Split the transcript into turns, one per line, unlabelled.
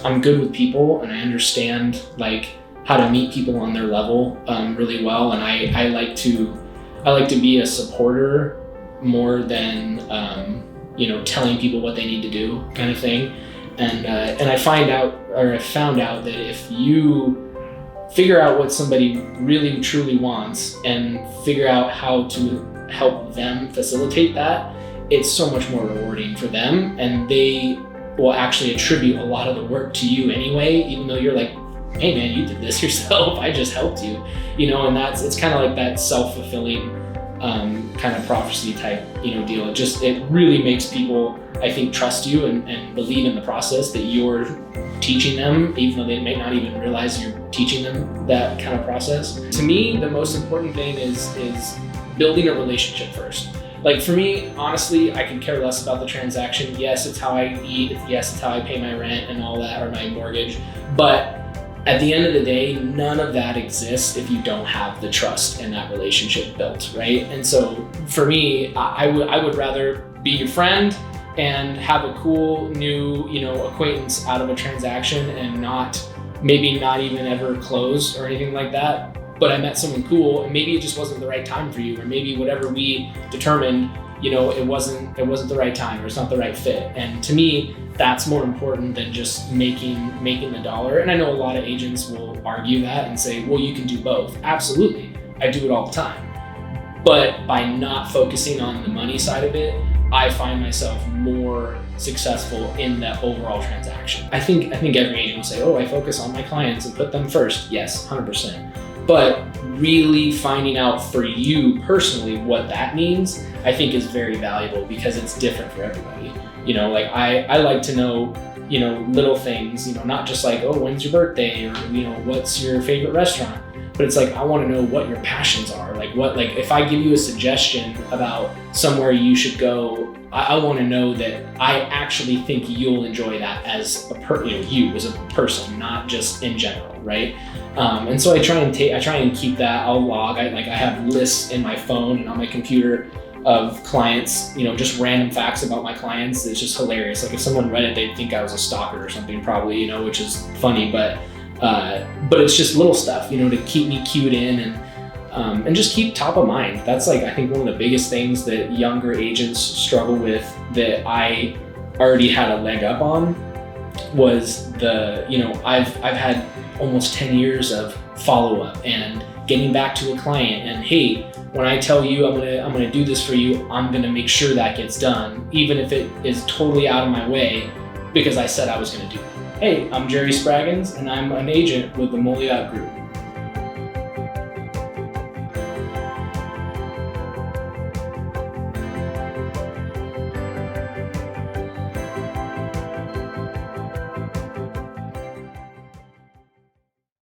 I'm good with people, and I understand like how to meet people on their level really well, and I like to be a supporter more than telling people what they need to do, kind of thing. And I found out that if you figure out what somebody really truly wants and figure out how to help them facilitate that, it's so much more rewarding for them, and they will actually attribute a lot of the work to you anyway, even though you're like, hey man, you did this yourself, I just helped you, and it's kind of like that self-fulfilling kind of prophecy type deal. It really makes people, I think, trust you and believe in the process that you're teaching them, even though they may not even realize you're teaching them that kind of process. To me, the most important thing is building a relationship first. Like for me, honestly, I could care less about the transaction. Yes, it's how I eat. Yes, it's how I pay my rent and all that, or my mortgage. But at the end of the day, none of that exists if you don't have the trust and that relationship built, right? And so for me, I would rather be your friend and have a cool new, acquaintance out of a transaction and maybe not even ever close or anything like that. But I met someone cool, and maybe it just wasn't the right time for you, or maybe whatever we determined, it wasn't the right time, or it's not the right fit. And to me, that's more important than just making the dollar. And I know a lot of agents will argue that and say, well, you can do both. Absolutely, I do it all the time. But by not focusing on the money side of it, I find myself more successful in that overall transaction. I think every agent will say, oh, I focus on my clients and put them first. Yes, 100%. But really finding out for you personally what that means, I think is very valuable, because it's different for everybody. Like I like to know, little things, not just like, oh, when's your birthday, or, what's your favorite restaurant? But it's like, I want to know what your passions are. Like if I give you a suggestion about somewhere you should go, I want to know that I actually think you'll enjoy that as you as a person, not just in general, right? And so I try and keep that. I'll log. I have lists in my phone and on my computer of clients, just random facts about my clients. It's just hilarious. Like if someone read it, they'd think I was a stalker or something, probably, which is funny, but it's just little stuff, to keep me cued in and just keep top of mind. That's I think one of the biggest things that younger agents struggle with, that I already had a leg up on, was I've had almost 10 years of follow-up and getting back to a client, and hey, when I tell you I'm gonna do this for you, I'm gonna make sure that gets done, even if it is totally out of my way, because I said I was gonna do it. Hey, I'm Jerry Spraggins, and I'm an agent with the Muljat Group.